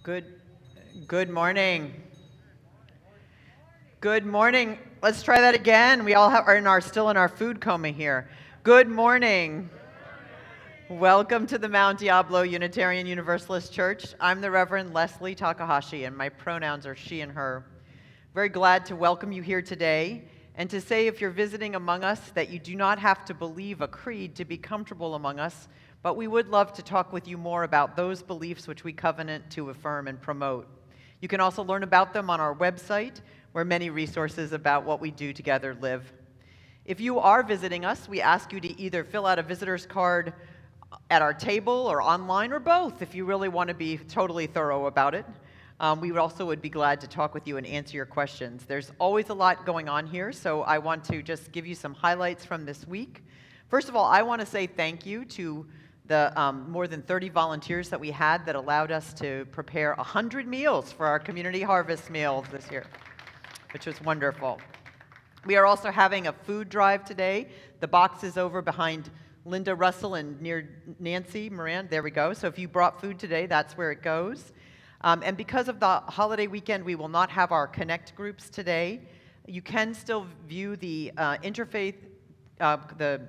Good, good morning. Good morning. Let's try that again. We all are still in our food coma here. Good morning. Welcome to the Mount Diablo Unitarian Universalist Church. I'm the Reverend Leslie Takahashi, and my pronouns are she and her. Very glad to welcome you here today, and to say if you're visiting among us that you do not have to believe a creed to be comfortable among us, but we would love to talk with you more about those beliefs which we covenant to affirm and promote. You can also learn about them on our website, where many resources about what we do together live. If you are visiting us, we ask you to either fill out a visitor's card at our table or online, or both if you really want to be totally thorough about it. We would be glad to talk with you and answer your questions. There's always a lot going on here, so I want to just give you some highlights from this week. First of all, I want to say thank you to the more than 30 volunteers that we had that allowed us to prepare 100 meals for our community harvest meals this year, which was wonderful. We are also having a food drive today. The box is over behind Linda Russell and near Nancy Moran. There we go. So if you brought food today, that's where it goes. And because of the holiday weekend, we will not have our Connect groups today. You can still view the interfaith, the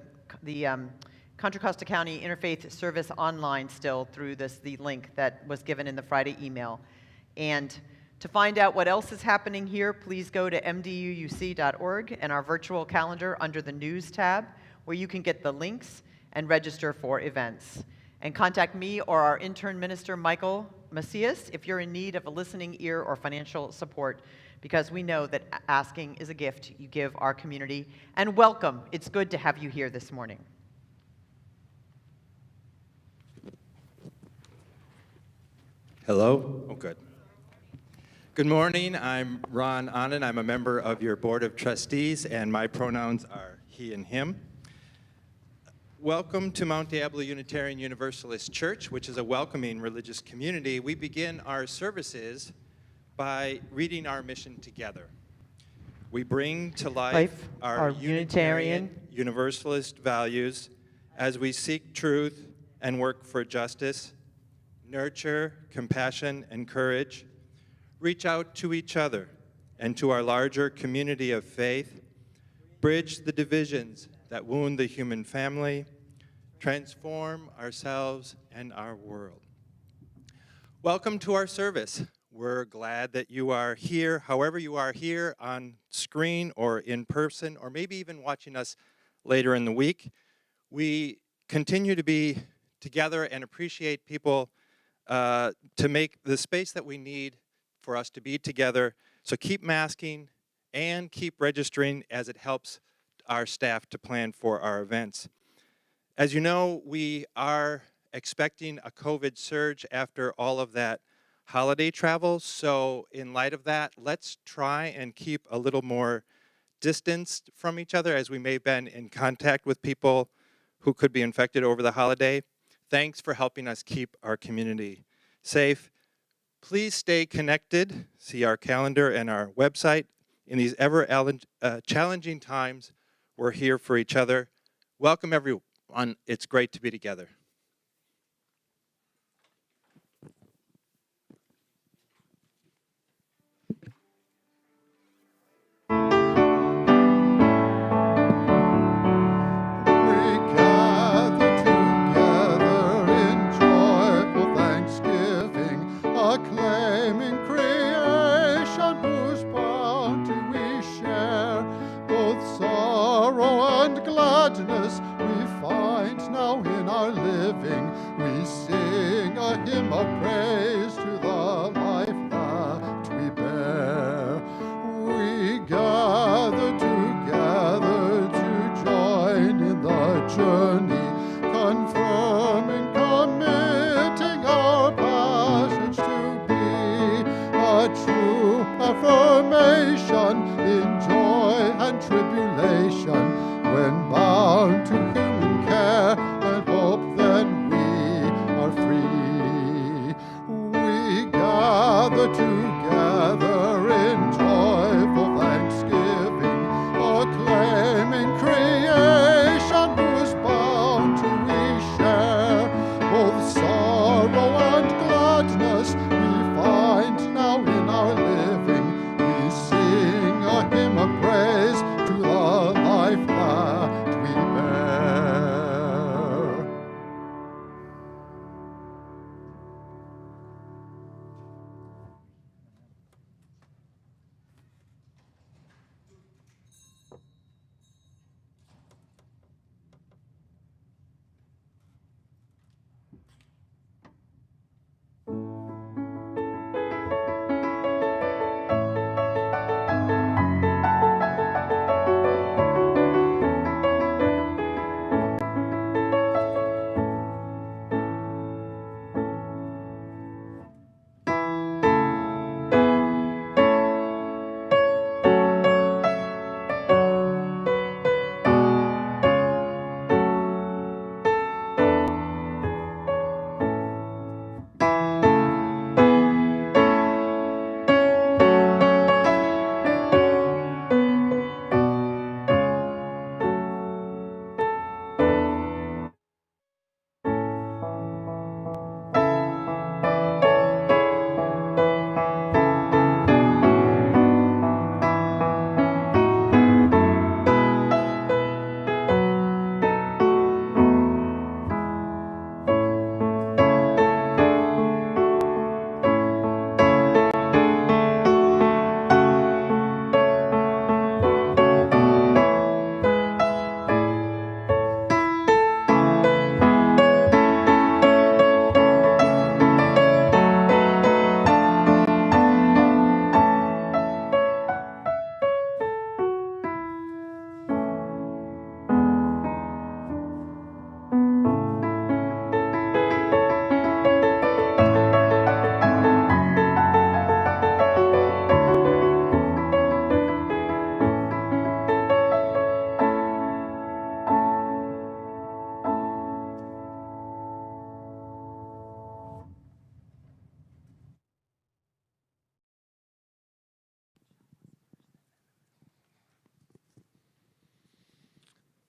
Contra Costa County Interfaith Service online still through the link that was given in the Friday email. And to find out what else is happening here, please go to mduuc.org and our virtual calendar under the News tab, where you can get the links and register for events. And contact me or our intern minister, Michael Macias, if you're in need of a listening ear or financial support, because we know that asking is a gift you give our community. And welcome. It's good to have you here this morning. Hello? Oh, good. Good morning. I'm Ron Anand. I'm a member of your Board of Trustees, and my pronouns are he and him. Welcome to Mount Diablo Unitarian Universalist Church, which is a welcoming religious community. We begin our services by reading our mission together. We bring to life our Unitarian Universalist values as we seek truth and work for justice, nurture compassion and courage, reach out to each other and to our larger community of faith, bridge the divisions that wound the human family, transform ourselves and our world. Welcome to our service. We're glad that you are here, however you are here on screen or in person, or maybe even watching us later in the week. We continue to be together and appreciate people to make the space that we need for us to be together. So keep masking and keep registering, as it helps our staff to plan for our events. As you know, we are expecting a COVID surge after all of that holiday travel. So in light of that, let's try and keep a little more distance from each other, as we may have been in contact with people who could be infected over the holiday. Thanks for helping us keep our community safe. Please stay connected. See our calendar and our website. In these ever challenging times, we're here for each other. Welcome, everyone. It's great to be together. Acclaiming creation whose bounty we share, both sorrow and gladness we find now in our living. We sing a hymn of praise to the life that we bear. We gather together to join in the journey, confirming, committing our passage to be a true affirmation in joy and tribulation, when bound to human care and hope, then we are free. We gather together in joyful thanksgiving, acclaiming creation whose bounty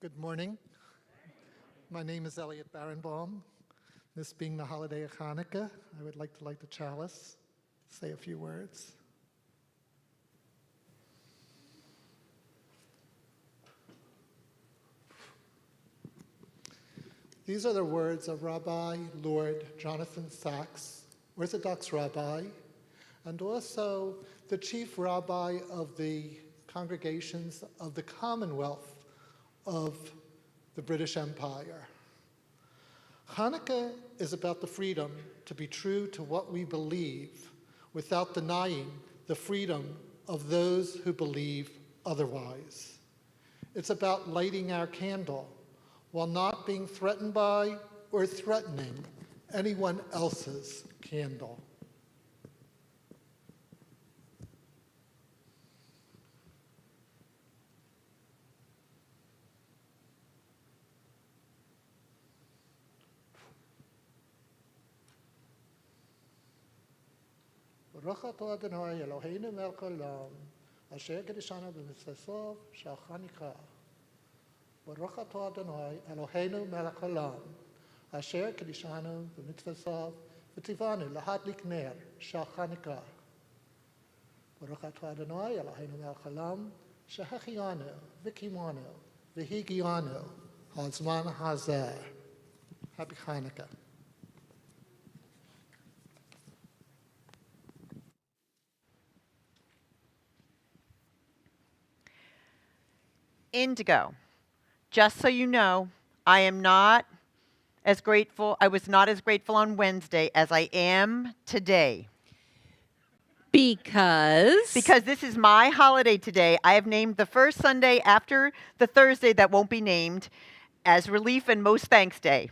Good morning. My name is Elliot Barenbaum. This being the holiday of Hanukkah, I would like to light the chalice, say a few words. These are the words of Rabbi Lord Jonathan Sachs, Orthodox rabbi, and also the chief rabbi of the congregations of the Commonwealth of the British Empire. Hanukkah is about the freedom to be true to what we believe without denying the freedom of those who believe otherwise. It's about lighting our candle while not being threatened by or threatening anyone else's candle. Baruch atah Adonai Eloheinu melech haolam, asher kiddushanu b'mitzvotav shel Hanukkah. Baruch atah Adonai Eloheinu melech haolam, asher kiddushanu b'mitzvotav v'tzivanu lahadlik ner shel Hanukkah. Baruch atah Adonai Eloheinu melech haolam, shehachianu v'kimanu v'higianu hazman hazeh. Happy Hanukkah. Indigo. Just so you know, I was not as grateful on Wednesday as I am today. Because This is my holiday today. I have named the first Sunday after the Thursday that won't be named as Relief and Most Thanks Day.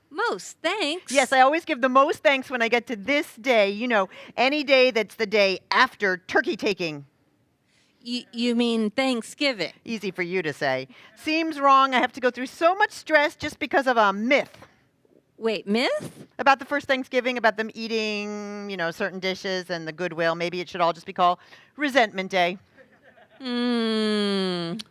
most thanks. Yes, I always give the most thanks when I get to this day. You know, any day that's the day after turkey taking. You mean Thanksgiving? Easy for you to say. Seems wrong. I have to go through so much stress just because of a myth. Wait, myth? About the first Thanksgiving, about them eating, certain dishes and the goodwill. Maybe it should all just be called Resentment Day.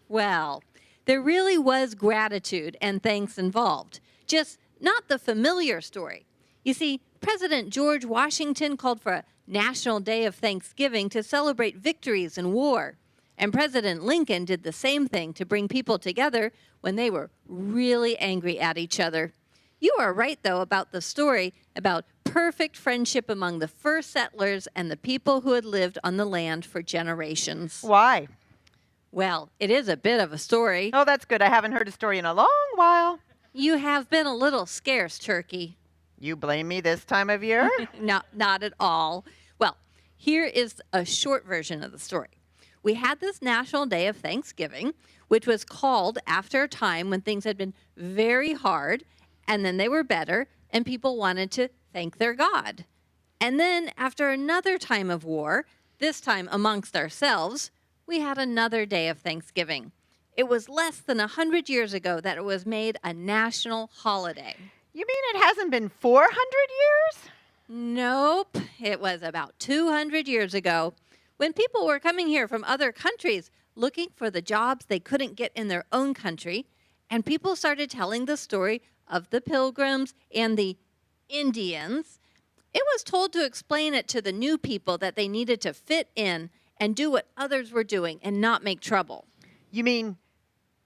Well, there really was gratitude and thanks involved. Just not the familiar story. You see, President George Washington called for a National Day of Thanksgiving to celebrate victories in war. And President Lincoln did the same thing to bring people together when they were really angry at each other. You are right, though, about the story about perfect friendship among the first settlers and the people who had lived on the land for generations. Why? Well, it is a bit of a story. Oh, that's good. I haven't heard a story in a long while. You have been a little scarce, Turkey. You blame me this time of year? No, not at all. Well, here is a short version of the story. We had this National Day of Thanksgiving, which was called after a time when things had been very hard, and then they were better, and people wanted to thank their God. And then after another time of war, this time amongst ourselves, we had another day of Thanksgiving. It was less than 100 years ago that it was made a national holiday. You mean it hasn't been 400 years? Nope. It was about 200 years ago when people were coming here from other countries looking for the jobs they couldn't get in their own country, and people started telling the story of the Pilgrims and the Indians. It was told to explain it to the new people that they needed to fit in and do what others were doing and not make trouble. You mean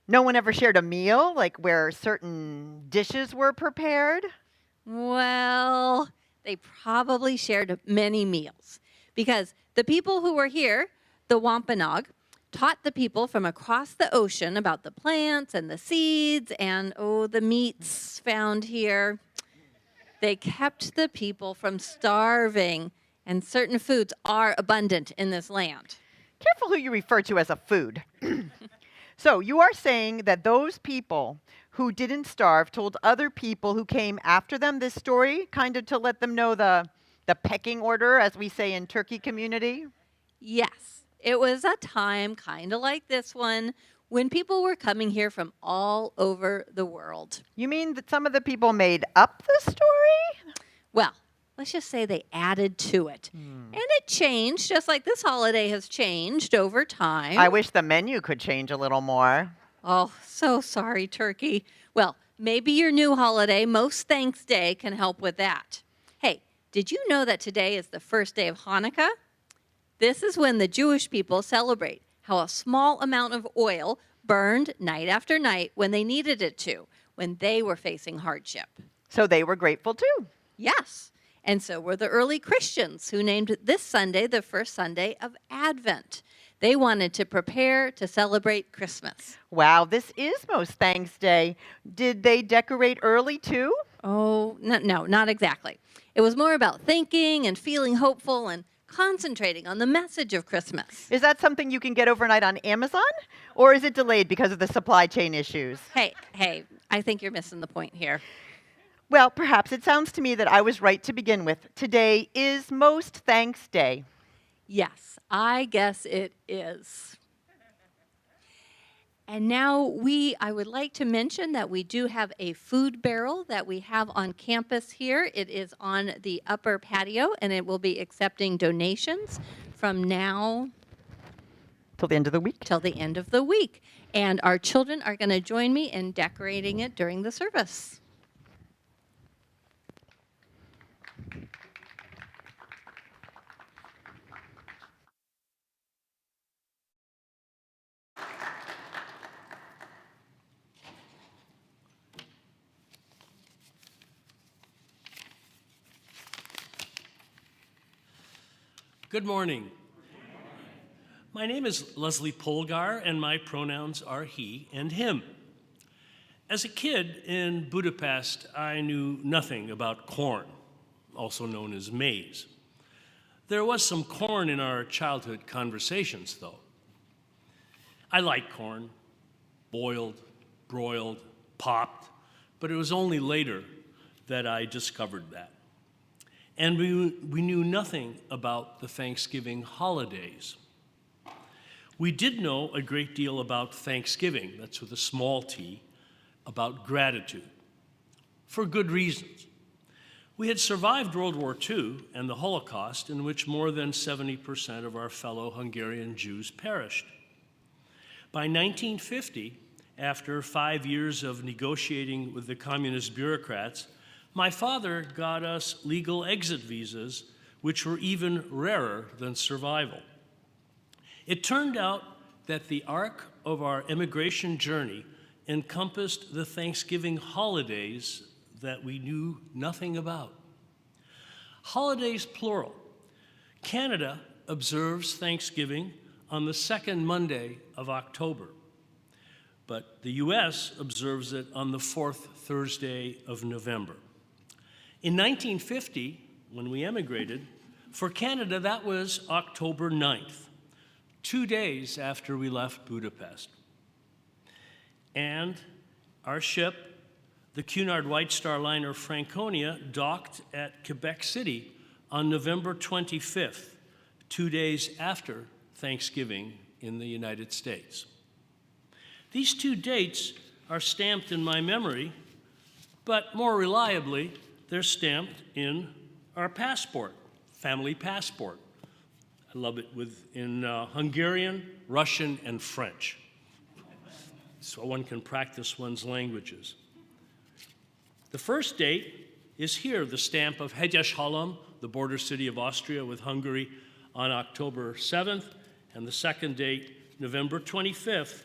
no one ever shared a meal, like where certain dishes were prepared? Well, they probably shared many meals because the people who were here, the Wampanoag, taught the people from across the ocean about the plants and the seeds and, the meats found here. They kept the people from starving, and certain foods are abundant in this land. Careful who you refer to as a food. So you are saying that those people who didn't starve told other people who came after them this story, kind of to let them know the pecking order, as we say in Turkey community? Yes, it was a time kind of like this one when people were coming here from all over the world. You mean that some of the people made up the story? Well, let's just say they added to it. And it changed, just like this holiday has changed over time. I wish the menu could change a little more. Oh, so sorry, Turkey. Well, maybe your new holiday, Most Thanks Day, can help with that. Hey, did you know that today is the first day of Hanukkah? This is when the Jewish people celebrate how a small amount of oil burned night after night when they needed it to, when they were facing hardship. So they were grateful too. Yes, and so were the early Christians who named this Sunday the first Sunday of Advent. They wanted to prepare to celebrate Christmas. Wow, this is Most Thanks Day. Did they decorate early too? Oh, no, not exactly. It was more about thinking and feeling hopeful and concentrating on the message of Christmas. Is that something you can get overnight on Amazon? Or is it delayed because of the supply chain issues? Hey, I think you're missing the point here. Well, perhaps it sounds to me that I was right to begin with. Today is Most Thanks Day. Yes, I guess it is. And now I would like to mention that we do have a food barrel that we have on campus here. It is on the upper patio, and it will be accepting donations from now Till the end of the week. till the end of the week. And our children are going to join me in decorating it during the service. Good morning. My name is Leslie Polgar, and my pronouns are he and him. As a kid in Budapest, I knew nothing about corn, also known as maize. There was some corn in our childhood conversations, though. I like corn, boiled, broiled, popped, but it was only later that I discovered that. And we knew nothing about the Thanksgiving holidays. We did know a great deal about Thanksgiving, that's with a small t, about gratitude, for good reasons. We had survived World War II and the Holocaust, in which more than 70% of our fellow Hungarian Jews perished. By 1950, after 5 years of negotiating with the communist bureaucrats, my father got us legal exit visas, which were even rarer than survival. It turned out that the arc of our immigration journey encompassed the Thanksgiving holidays that we knew nothing about. Holidays, plural. Canada observes Thanksgiving on the second Monday of October, but the US observes it on the fourth Thursday of November. In 1950, when we emigrated, for Canada, that was October 9th, 2 days after we left Budapest. And our ship, the Cunard White Star liner Franconia, docked at Quebec City on November 25th, 2 days after Thanksgiving in the United States. These two dates are stamped in my memory, but more reliably, they're stamped in our passport, family passport. I love it in Hungarian, Russian, and French. So one can practice one's languages. The first date is here, the stamp of Hegyeshalom, the border city of Austria with Hungary, on October 7th, and the second date, November 25th,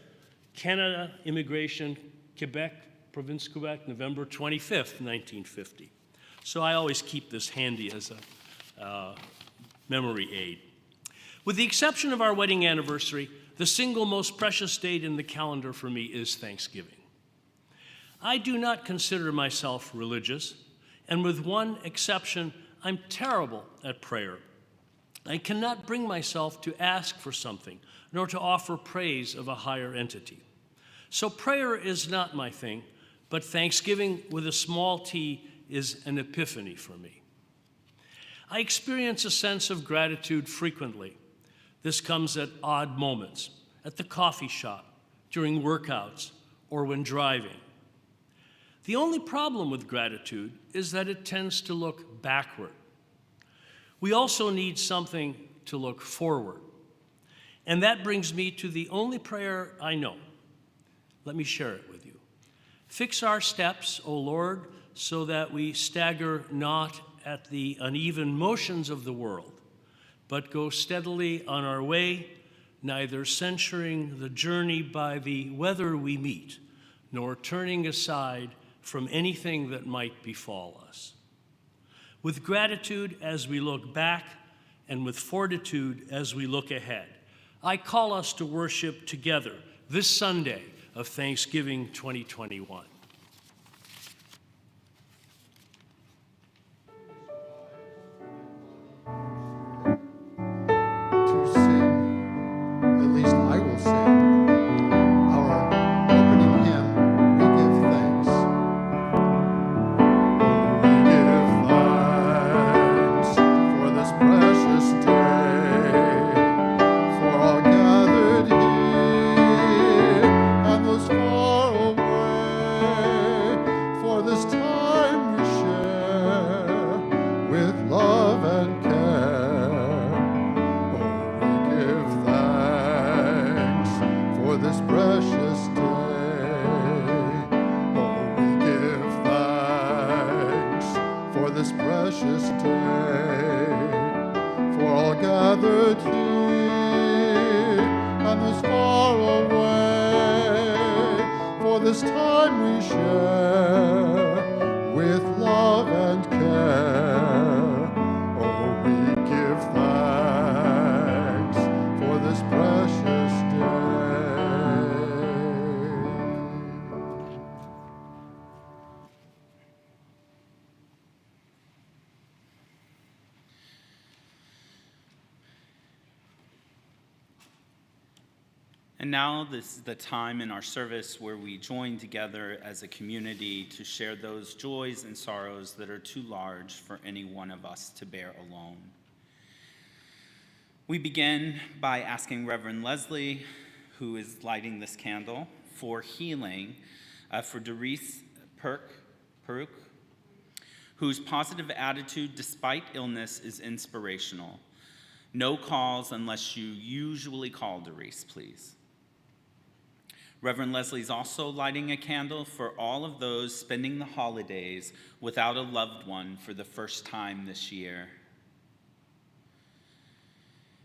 Canada Immigration, Quebec, Province Quebec, November 25th, 1950. So I always keep this handy as a memory aid. With the exception of our wedding anniversary, the single most precious date in the calendar for me is Thanksgiving. I do not consider myself religious, and with one exception, I'm terrible at prayer. I cannot bring myself to ask for something, nor to offer praise of a higher entity. So prayer is not my thing, but Thanksgiving with a small t is an epiphany for me. I experience a sense of gratitude frequently. This comes at odd moments, at the coffee shop, during workouts, or when driving. The only problem with gratitude is that it tends to look backward. We also need something to look forward. And that brings me to the only prayer I know. Let me share it with you. Fix our steps, O Lord, so that we stagger not at the uneven motions of the world, but go steadily on our way, neither censuring the journey by the weather we meet, nor turning aside from anything that might befall us. With gratitude as we look back, and with fortitude as we look ahead, I call us to worship together this Sunday of Thanksgiving 2021. To sing, at least I will sing, our opening hymn, We Give Thanks. We give thanks for this precious day, for all gathered here and those far away, for this time we share with love and care. Oh, we give thanks for this precious day. Oh, we give thanks for this precious day, for all gathered here and those far away, for this time we share with love and care. Oh, we give thanks for this precious day. And now this is the time in our service where we join together as a community to share those joys and sorrows that are too large for any one of us to bear alone. We begin by asking Reverend Leslie, who is lighting this candle, for healing for Doris Peruk, whose positive attitude despite illness is inspirational. No calls unless you usually call Doris, please. Reverend Leslie's also lighting a candle for all of those spending the holidays without a loved one for the first time this year.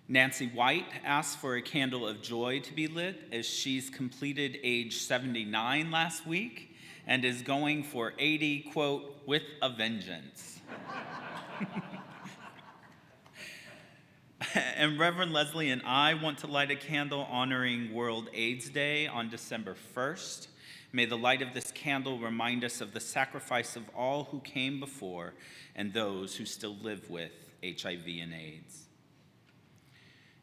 Nancy White asked for a candle of joy to be lit as she's completed age 79 last week and is going for 80, quote, with a vengeance. And Reverend Leslie and I want to light a candle honoring World AIDS Day on December 1st. May the light of this candle remind us of the sacrifice of all who came before and those who still live with HIV and AIDS.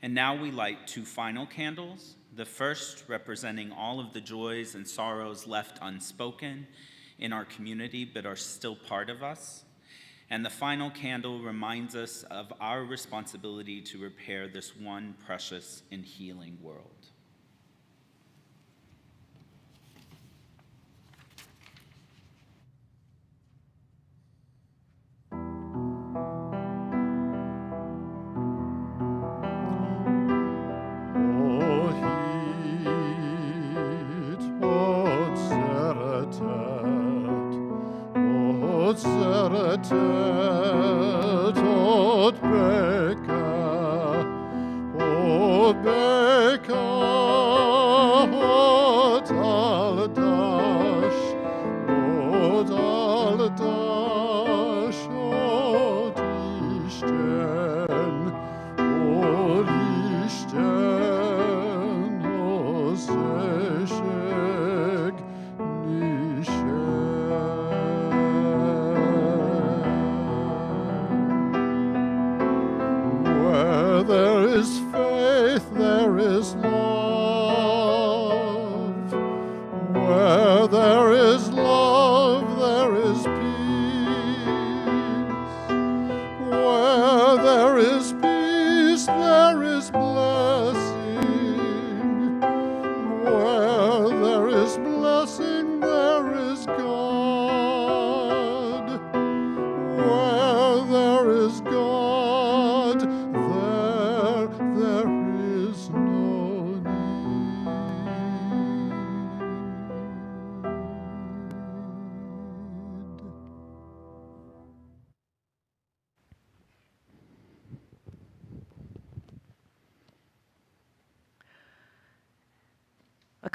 And now we light two final candles, the first representing all of the joys and sorrows left unspoken in our community but are still part of us. And the final candle reminds us of our responsibility to repair this one precious and healing world. Where there is faith, there is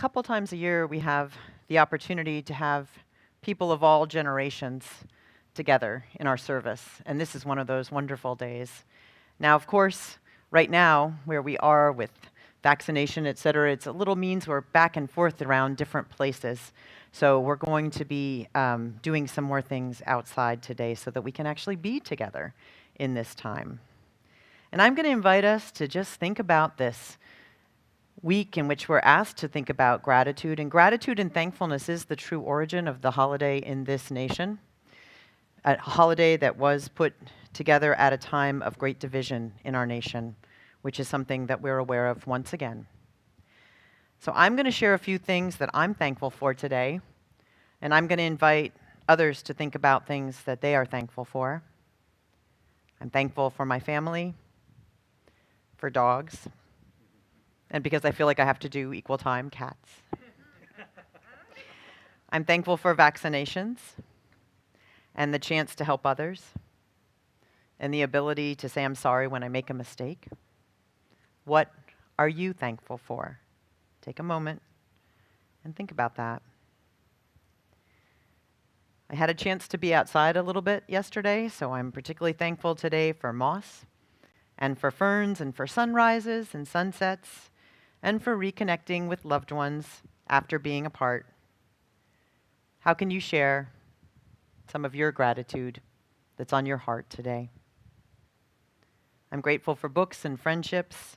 couple times a year, we have the opportunity to have people of all generations together in our service, and this is one of those wonderful days. Now, of course, right now, where we are with vaccination, et cetera, it's a little means we're back and forth around different places. So we're going to be doing some more things outside today so that we can actually be together in this time. And I'm going to invite us to just think about this week in which we're asked to think about gratitude. And gratitude and thankfulness is the true origin of the holiday in this nation, a holiday that was put together at a time of great division in our nation, which is something that we're aware of once again. So I'm going to share a few things that I'm thankful for today, and I'm going to invite others to think about things that they are thankful for. I'm thankful for my family, for dogs, and because I feel like I have to do equal time, cats. I'm thankful for vaccinations and the chance to help others and the ability to say I'm sorry when I make a mistake. What are you thankful for? Take a moment and think about that. I had a chance to be outside a little bit yesterday, so I'm particularly thankful today for moss and for ferns and for sunrises and sunsets and for reconnecting with loved ones after being apart. How can you share some of your gratitude that's on your heart today? I'm grateful for books and friendships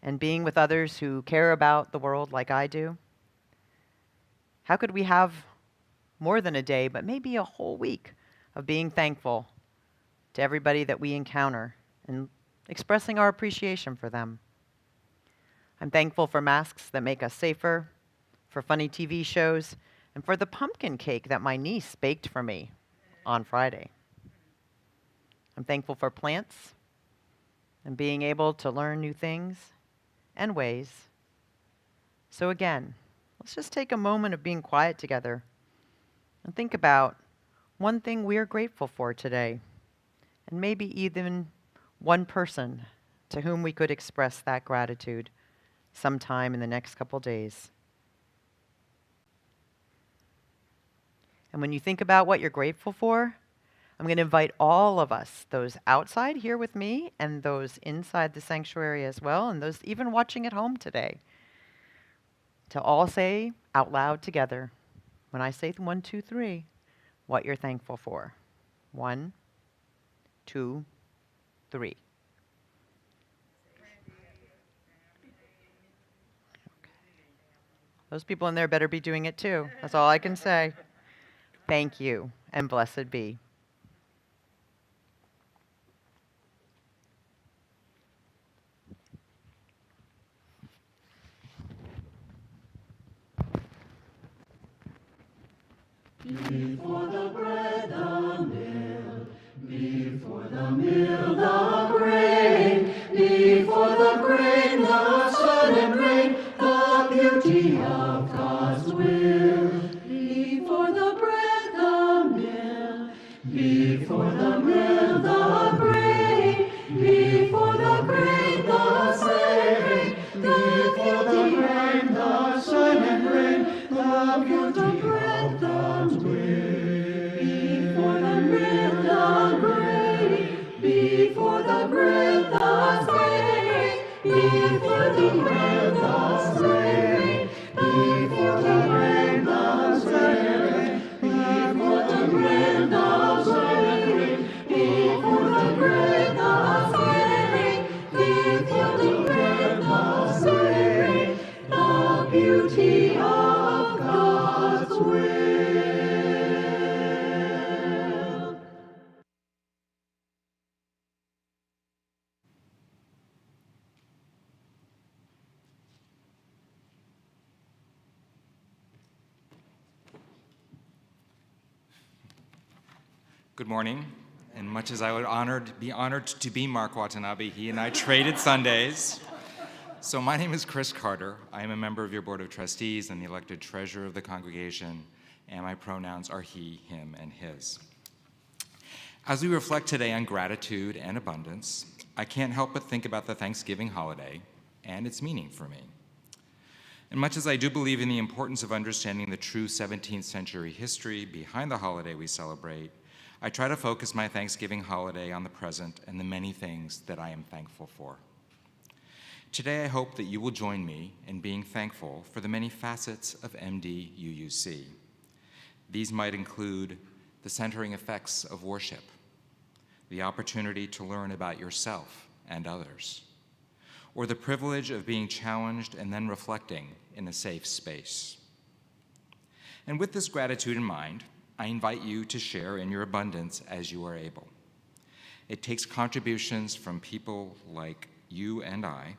and being with others who care about the world like I do. How could we have more than a day, but maybe a whole week of being thankful to everybody that we encounter and expressing our appreciation for them? I'm thankful for masks that make us safer, for funny TV shows, and for the pumpkin cake that my niece baked for me on Friday. I'm thankful for plants and being able to learn new things and ways. So again, let's just take a moment of being quiet together and think about one thing we're grateful for today, and maybe even one person to whom we could express that gratitude sometime in the next couple days. And when you think about what you're grateful for, I'm going to invite all of us, those outside here with me and those inside the sanctuary as well, and those even watching at home today, to all say out loud together, when I say 1, 2, 3, what you're thankful for. 1, 2, 3. Those people in there better be doing it too. That's all I can say. Thank you, and blessed be. Before the bread, the meal, before the meal, the grain, before the grain, the sun and rain, the beauty of God's will. Before the bread, the meal, before the meal, the grain, before the grain, the sun, before the grain, the sun and rain, the beauty of God's will. Before the meal, the grain, before the grain, the sun, before the grain, the sun, before the grain, the sun, before the grain, the sun, before the grain, the sun, before the grain, the sun, the beauty of God's will. Good morning, and much as I would be honored to be Mark Watanabe, he and I traded Sundays. So my name is Chris Carter. I am a member of your Board of Trustees and the elected treasurer of the congregation, and my pronouns are he, him, and his. As we reflect today on gratitude and abundance, I can't help but think about the Thanksgiving holiday and its meaning for me. And much as I do believe in the importance of understanding the true 17th century history behind the holiday we celebrate, I try to focus my Thanksgiving holiday on the present and the many things that I am thankful for. Today, I hope that you will join me in being thankful for the many facets of MDUUC. These might include the centering effects of worship, the opportunity to learn about yourself and others, or the privilege of being challenged and then reflecting in a safe space. And with this gratitude in mind, I invite you to share in your abundance as you are able. It takes contributions from people like you and I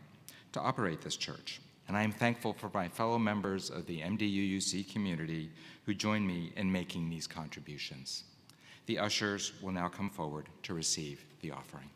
to operate this church, and I am thankful for my fellow members of the MDUUC community who join me in making these contributions. The ushers will now come forward to receive the offering.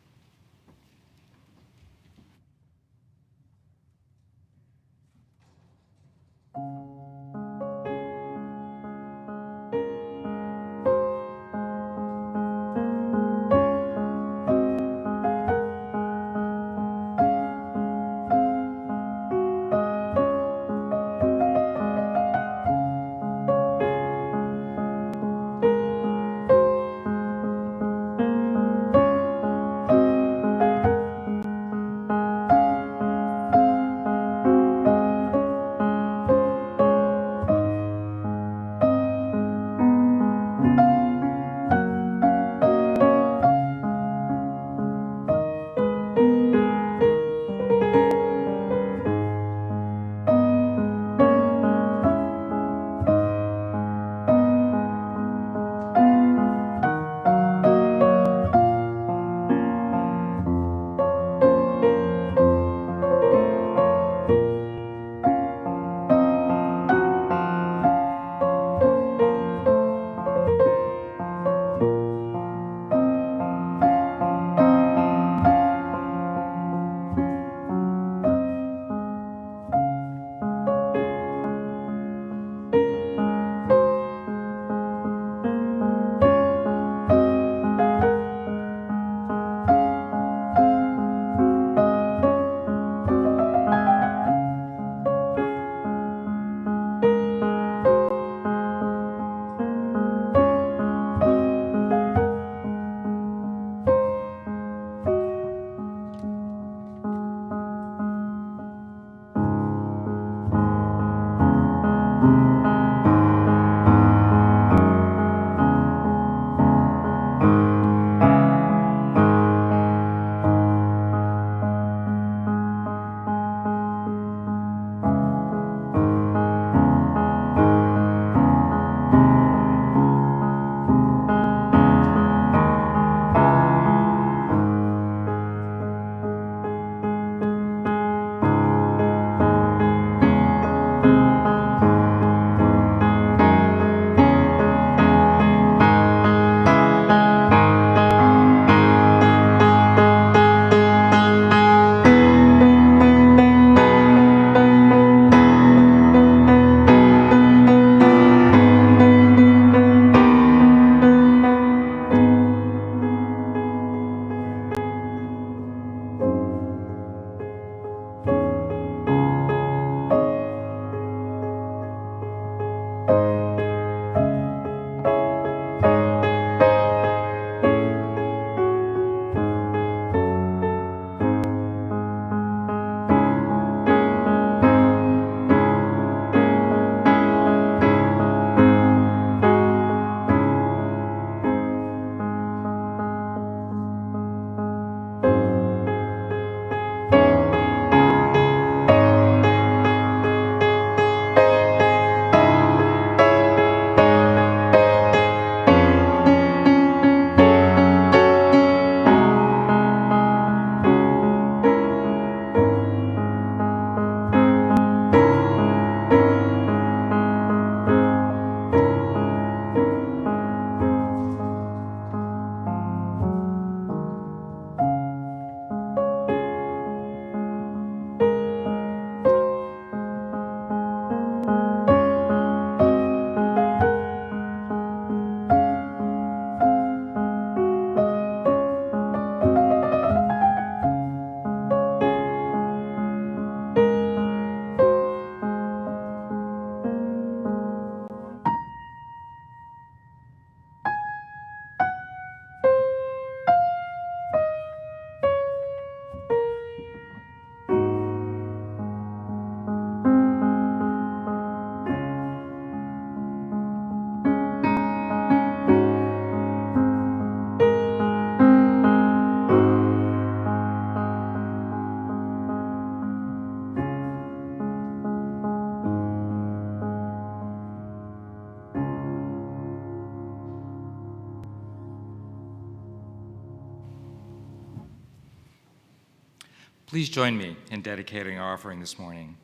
Please join me in dedicating our offering this morning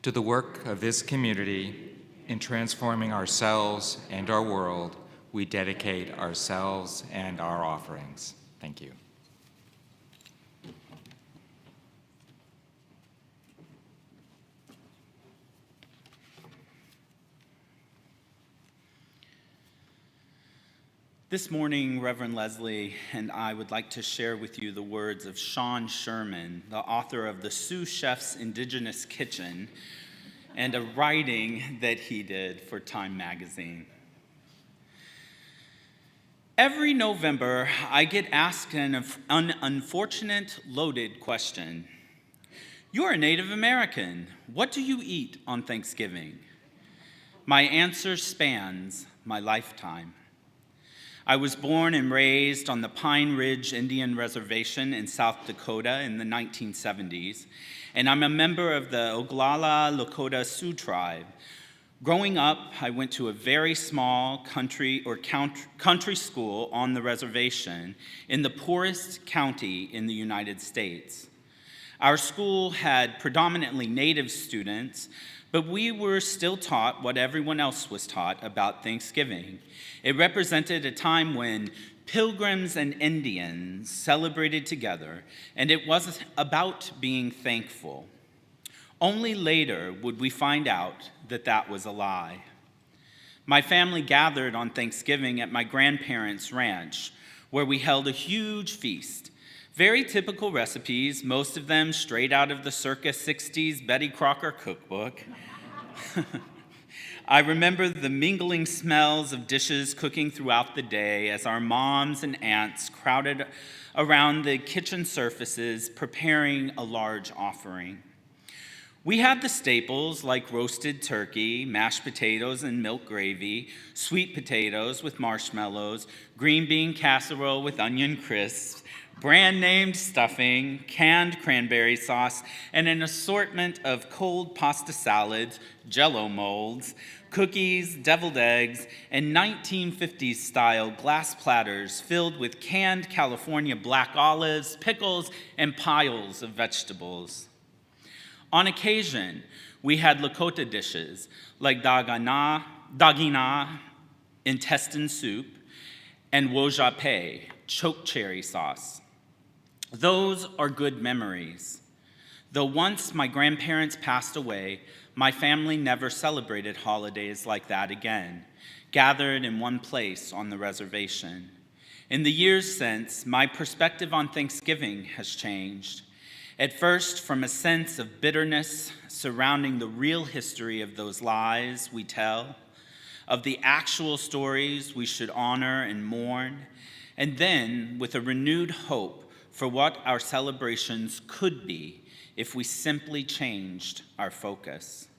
to the work of this community in transforming ourselves and our world. We dedicate ourselves and our offerings. Thank you. This morning, Reverend Leslie and I would like to share with you the words of Sean Sherman, the author of The Sous Chef's Indigenous Kitchen, and a writing that he did for Time magazine. Every November, I get asked an unfortunate, loaded question. You're a Native American. What do you eat on Thanksgiving? My answer spans my lifetime. I was born and raised on the Pine Ridge Indian Reservation in South Dakota in the 1970s, and I'm a member of the Oglala Lakota Sioux tribe. Growing up, I went to a very small country school on the reservation in the poorest county in the United States. Our school had predominantly Native students, but we were still taught what everyone else was taught about Thanksgiving. It represented a time when pilgrims and Indians celebrated together, and it was about being thankful. Only later would we find out that that was a lie. My family gathered on Thanksgiving at my grandparents' ranch, where we held a huge feast. Very typical recipes, most of them straight out of the circa 60s Betty Crocker cookbook. I remember the mingling smells of dishes cooking throughout the day as our moms and aunts crowded around the kitchen surfaces preparing a large offering. We had the staples like roasted turkey, mashed potatoes and milk gravy, sweet potatoes with marshmallows, green bean casserole with onion crisps, brand-named stuffing, canned cranberry sauce, and an assortment of cold pasta salads, Jell-O molds, cookies, deviled eggs, and 1950s-style glass platters filled with canned California black olives, pickles, and piles of vegetables. On occasion, we had Lakota dishes like dagina, intestine soup, and wojape, choke cherry sauce. Those are good memories. Though once my grandparents passed away, my family never celebrated holidays like that again, gathered in one place on the reservation. In the years since, my perspective on Thanksgiving has changed. At first, from a sense of bitterness surrounding the real history of those lies we tell, of the actual stories we should honor and mourn, and then with a renewed hope for what our celebrations could be if we simply changed our focus.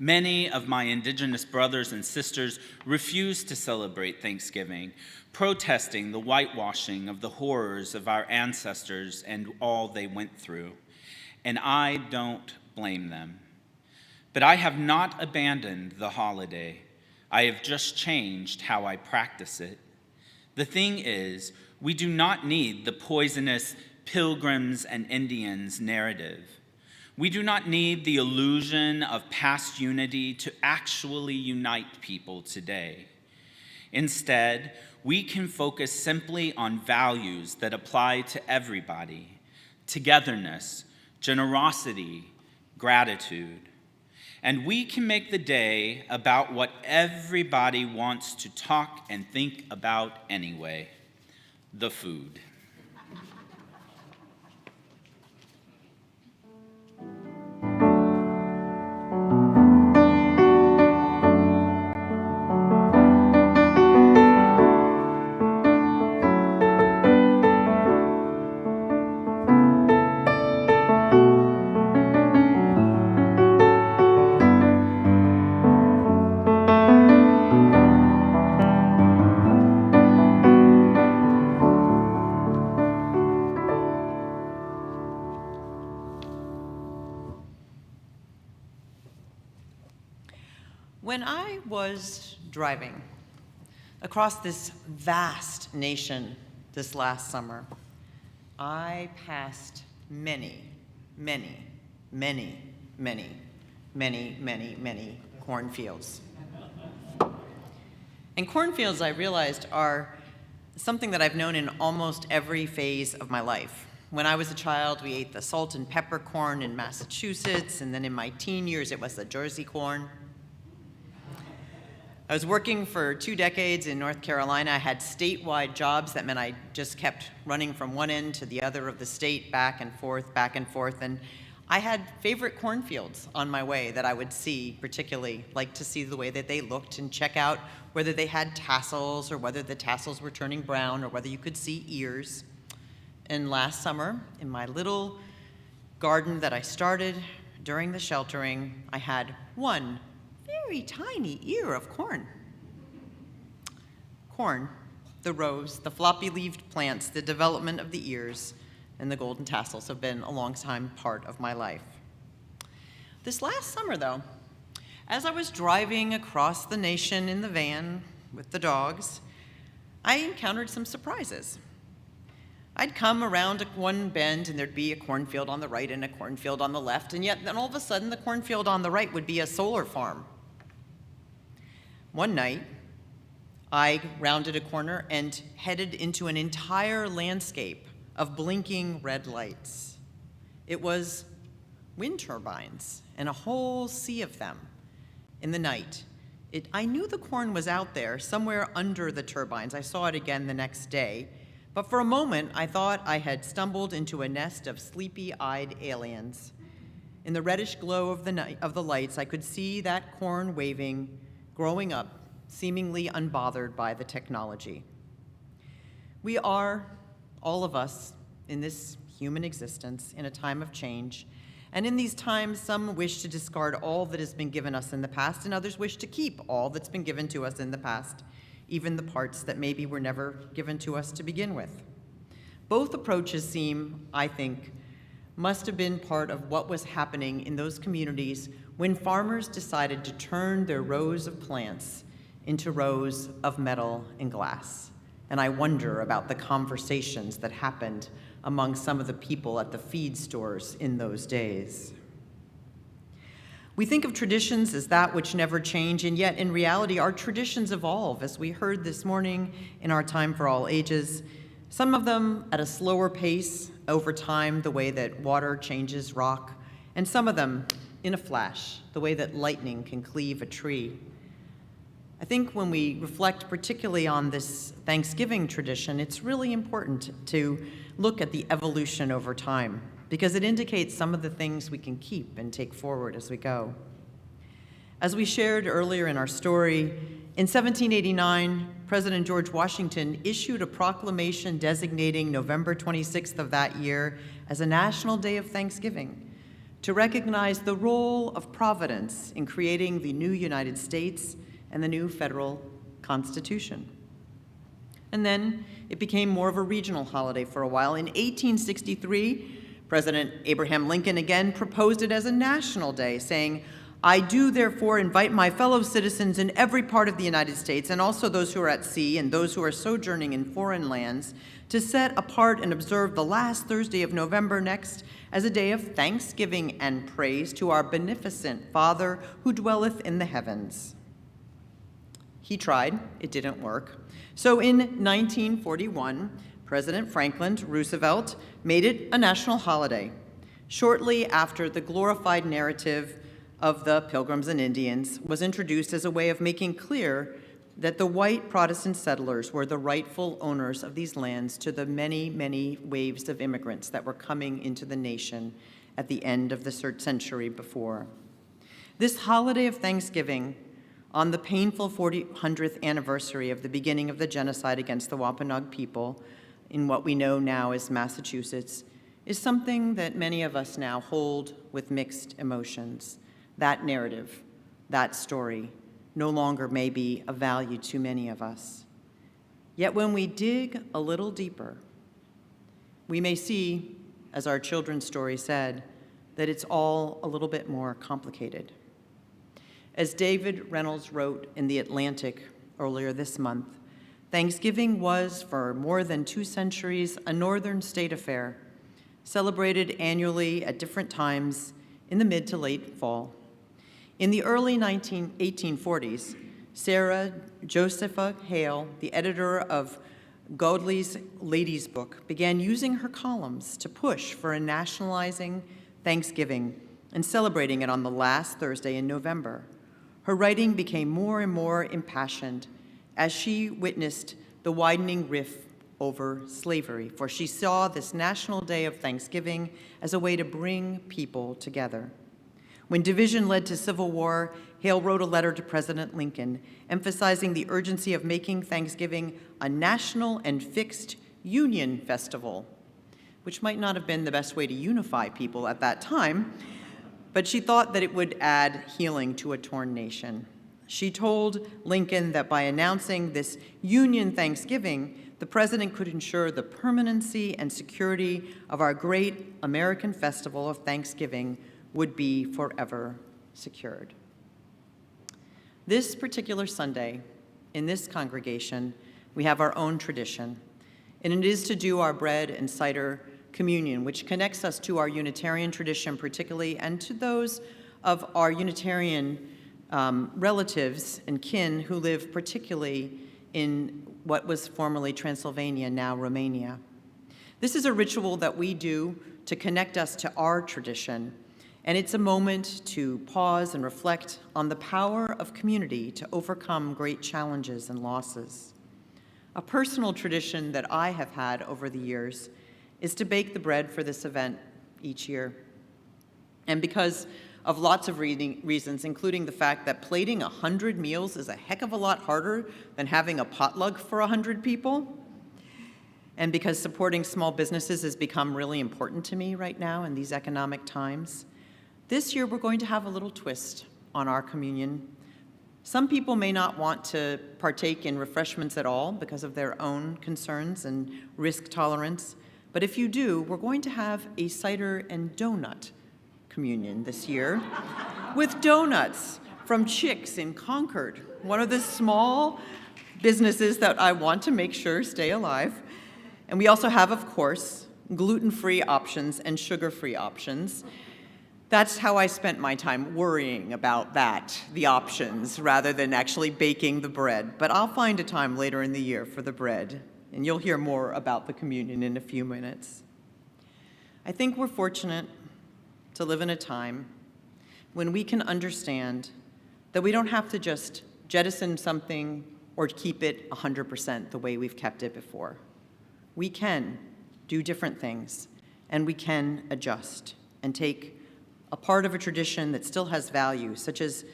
Many of my Indigenous brothers and sisters refuse to celebrate Thanksgiving, protesting the whitewashing of the horrors of our ancestors and all they went through. And I don't blame them. But I have not abandoned the holiday. I have just changed how I practice it. The thing is, we do not need the poisonous Pilgrims and Indians narrative. We do not need the illusion of past unity to actually unite people today. Instead, we can focus simply on values that apply to everybody: togetherness, generosity, gratitude. And we can make the day about what everybody wants to talk and think about anyway: the food. When I was driving across this vast nation this last summer, I passed many, many, many, many, many, many, many cornfields. And cornfields, I realized, are something that I've known in almost every phase of my life. When I was a child, we ate the salt and pepper corn in Massachusetts, and then in my teen years, it was the Jersey corn. I was working for 2 decades in North Carolina. I had statewide jobs. That meant I just kept running from one end to the other of the state, back and forth, and I had favorite cornfields on my way that I would see, particularly like to see the way that they looked and check out whether they had tassels or whether the tassels were turning brown or whether you could see ears. And last summer, in my little garden that I started during the sheltering, I had one very tiny ear of corn. Corn, the rows, the floppy-leaved plants, the development of the ears, and the golden tassels have been a long-time part of my life. This last summer, though, as I was driving across the nation in the van with the dogs, I encountered some surprises. I'd come around one bend and there'd be a cornfield on the right and a cornfield on the left, and yet then all of a sudden the cornfield on the right would be a solar farm. One night, I rounded a corner and headed into an entire landscape of blinking red lights. It was wind turbines and a whole sea of them in the night. I knew the corn was out there somewhere under the turbines. I saw it again the next day. But for a moment, I thought I had stumbled into a nest of sleepy-eyed aliens. In the reddish glow of the lights, I could see that corn waving, growing up, seemingly unbothered by the technology. We are, all of us, in this human existence, in a time of change. And in these times, some wish to discard all that has been given us in the past, and others wish to keep all that's been given to us in the past, even the parts that maybe were never given to us to begin with. Both approaches seem, I think, must have been part of what was happening in those communities when farmers decided to turn their rows of plants into rows of metal and glass. And I wonder about the conversations that happened among some of the people at the feed stores in those days. We think of traditions as that which never change, and yet in reality, our traditions evolve, as we heard this morning in our Time for All Ages, some of them at a slower pace over time, the way that water changes rock, and some of them in a flash, the way that lightning can cleave a tree. I think when we reflect particularly on this Thanksgiving tradition, it's really important to look at the evolution over time, because it indicates some of the things we can keep and take forward as we go. As we shared earlier in our story, in 1789, President George Washington issued a proclamation designating November 26th of that year as a National Day of Thanksgiving to recognize the role of Providence in creating the new United States and the new federal Constitution. And then it became more of a regional holiday for a while. In 1863, President Abraham Lincoln again proposed it as a national day, saying, "I do therefore invite my fellow citizens in every part of the United States, and also those who are at sea and those who are sojourning in foreign lands, to set apart and observe the last Thursday of November next as a day of thanksgiving and praise to our beneficent Father who dwelleth in the heavens." He tried, it didn't work. So in 1941, President Franklin Roosevelt made it a national holiday, shortly after the glorified narrative of the Pilgrims and Indians was introduced as a way of making clear that the white Protestant settlers were the rightful owners of these lands to the many, many waves of immigrants that were coming into the nation at the end of the century before. This holiday of Thanksgiving, on the painful 400th anniversary of the beginning of the genocide against the Wampanoag people in what we know now as Massachusetts, is something that many of us now hold with mixed emotions. That narrative, that story, no longer may be of value to many of us. Yet when we dig a little deeper, we may see, as our children's story said, that it's all a little bit more complicated. As David Reynolds wrote in The Atlantic earlier this month, Thanksgiving was, for more than 2 centuries, a northern state affair, celebrated annually at different times in the mid to late fall. In the early 1840s, Sarah Josepha Hale, the editor of Godley's Lady's Book, began using her columns to push for a nationalizing Thanksgiving and celebrating it on the last Thursday in November. Her writing became more and more impassioned as she witnessed the widening rift over slavery, for she saw this National Day of Thanksgiving as a way to bring people together. When division led to civil war, Hale wrote a letter to President Lincoln, emphasizing the urgency of making Thanksgiving a national and fixed Union festival, which might not have been the best way to unify people at that time, but she thought that it would add healing to a torn nation. She told Lincoln that by announcing this Union Thanksgiving, the president could ensure the permanency and security of our great American festival of Thanksgiving would be forever secured. This particular Sunday, in this congregation, we have our own tradition, and it is to do our bread and cider communion, which connects us to our Unitarian tradition particularly, and to those of our Unitarian relatives and kin who live particularly in what was formerly Transylvania, now Romania. This is a ritual that we do to connect us to our tradition, and it's a moment to pause and reflect on the power of community to overcome great challenges and losses. A personal tradition that I have had over the years is to bake the bread for this event each year. And because of lots of reasons, including the fact that plating 100 meals is a heck of a lot harder than having a potluck for 100 people, and because supporting small businesses has become really important to me right now in these economic times, this year we're going to have a little twist on our communion. Some people may not want to partake in refreshments at all because of their own concerns and risk tolerance, but if you do, we're going to have a cider and donut communion this year with donuts from Chicks in Concord, one of the small businesses that I want to make sure stay alive. And we also have, of course, gluten-free options and sugar-free options. That's how I spent my time worrying about that, the options, rather than actually baking the bread. But I'll find a time later in the year for the bread, and you'll hear more about the communion in a few minutes. I think we're fortunate to live in a time when we can understand that we don't have to just jettison something or keep it 100% the way we've kept it before. We can do different things, and we can adjust and take a part of a tradition that still has value, such as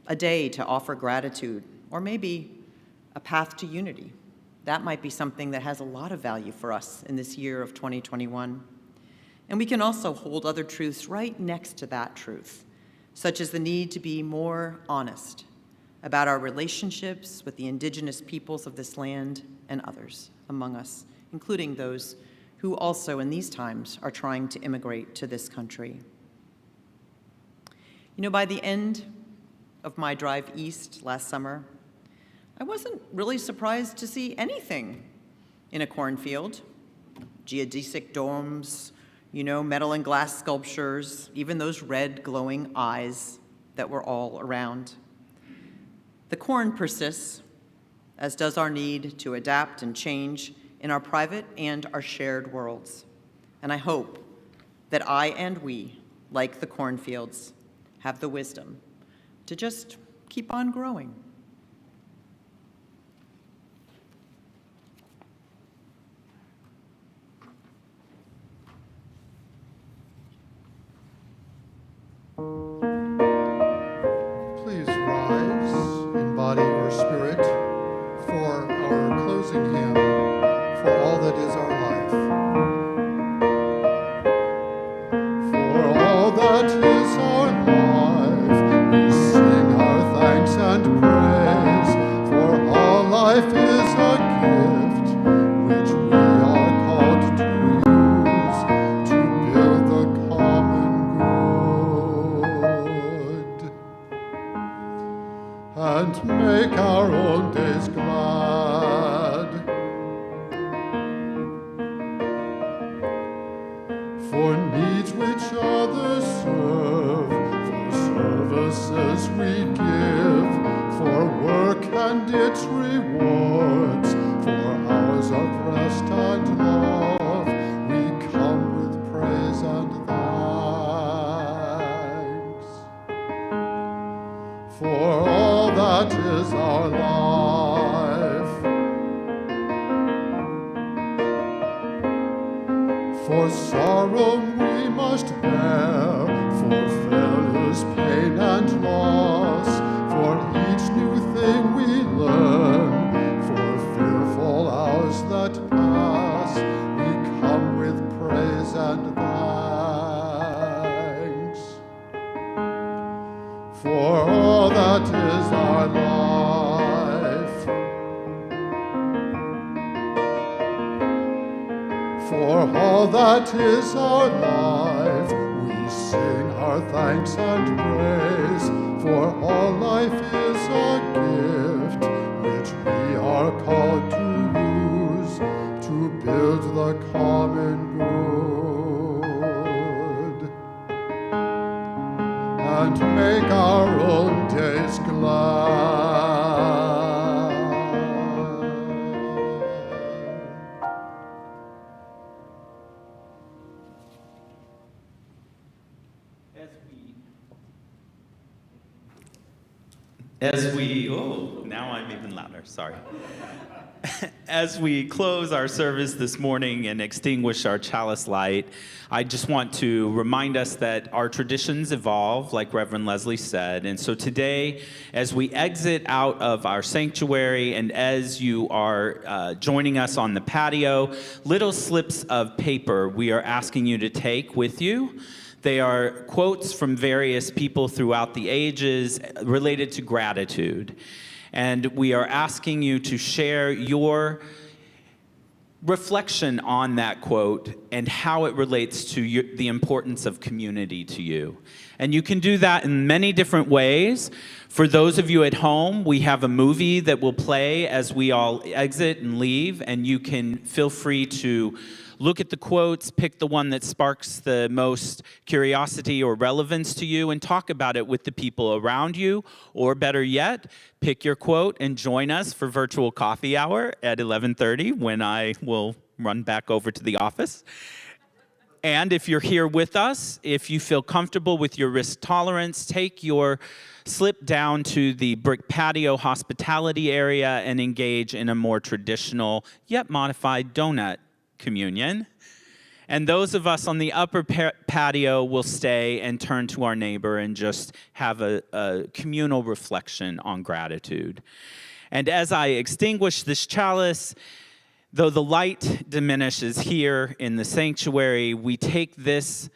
a day to offer gratitude, or maybe a path to unity. That might be something that has a lot of value for us in this year of 2021. And we can also hold other truths right next to that truth, such as the need to be more honest about our relationships with the indigenous peoples of this land and others among us, including those who also in these times are trying to immigrate to this country. You know, by the end of my drive east last summer, I wasn't really surprised to see anything in a cornfield. Geodesic domes, you know, metal and glass sculptures, even those red glowing eyes that were all around. The corn persists, as does our need to adapt and change in our private and our shared worlds. And I hope that I and we, like the cornfields, have the wisdom to just keep on growing. Please rise in body or spirit for our closing hymn, For All That Is Our Life. For all that is our life, we sing our thanks and praise. for needs which others serve, for services we give, for work and its rewards, for hours of rest and love, we come with praise and thanks. For all that is our life, for sorrow we must bear, for failures, pain, and loss, for each new thing we learn, for fearful hours that pass, we come with praise and thanks. For all that is our life, for all that is our life, we sing our thanks and praise, for all life is a gift which we are called to use to build the common good and make our own days glad. Now I'm even louder, sorry. As we close our service this morning and extinguish our chalice light, I just want to remind us that our traditions evolve, like Reverend Leslie said. And so today, as we exit out of our sanctuary and as you are joining us on the patio, little slips of paper we are asking you to take with you. They are quotes from various people throughout the ages related to gratitude. And we are asking you to share your reflection on that quote and how it relates to the importance of community to you. And you can do that in many different ways. For those of you at home, we have a movie that will play as we all exit and leave, and you can feel free to look at the quotes, pick the one that sparks the most curiosity or relevance to you, and talk about it with the people around you. Or better yet, pick your quote and join us for virtual coffee hour at 11:30 when I will run back over to the office. And if you're here with us, if you feel comfortable with your risk tolerance, take your slip down to the brick patio hospitality area and engage in a more traditional yet modified donut communion. And those of us on the upper patio will stay and turn to our neighbor and just have a communal reflection on gratitude. And as I extinguish this chalice, though the light diminishes here in the sanctuary, we take this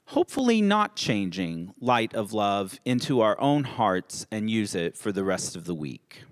hopefully not changing light of love into our own hearts and use it for the rest of the week.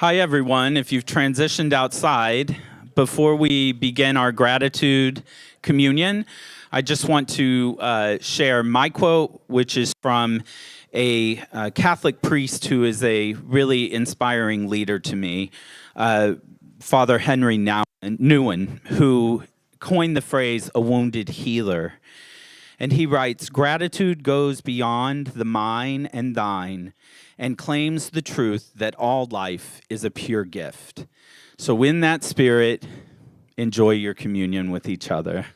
Hi, everyone. If you've transitioned outside, before we begin our gratitude communion, I just want to share my quote, which is from a Catholic priest who is a really inspiring leader to me, Father Henry Nouwen, who coined the phrase, a wounded healer. And he writes, "Gratitude goes beyond the mine and thine and claims the truth that all life is a pure gift." So in that spirit, enjoy your communion with each other.